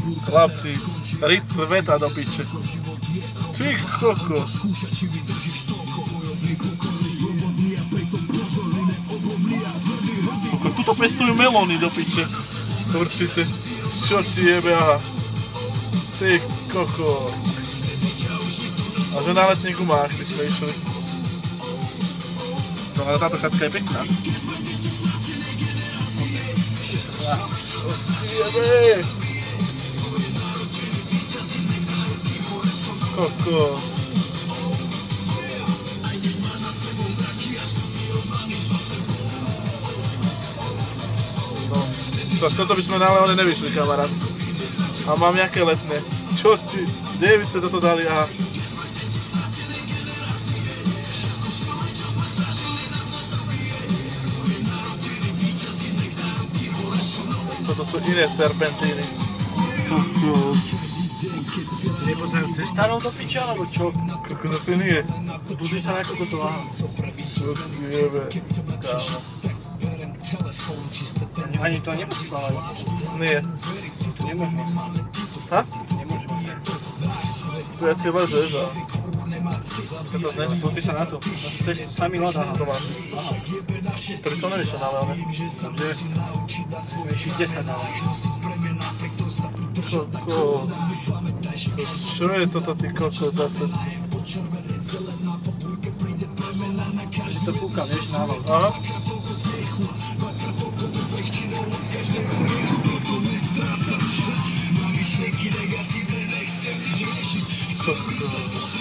Chlapci, rice veta do piče. Ty kokos. Tuto pestujú melóny do piče. Určite. Čo ti jebe, aha. Ty kokos. A že na letných gumách by sme išli. No ale táto chatka je pekná. Čo ti jebe? Kokos. Toto by sme na Leone nevyšli, kamarát. A mám nejaké letné. Čo ti? Kde by ste toto dali? Aha. Toto sú iné serpentíny. Nepoznajú cestárov do piče, alebo čo? Kako zase nie. Budú sa na koľko to váha. Čo ti jebe? Kámo. Ani to nepospávajú. Nie. To nemôžeme. Ha? To nemôžeme. Tu asi lezeš a... Sa to znení? Pozri sa na to. To je samý ľad, aha. To máš. Aha. Ktorý som nevyšiel na Leone. Vyšší 10 na Leone. Kokos. Čo je toto ty kokos za cestu? Že to fúka, vieš, na loď. Aha. Kokos.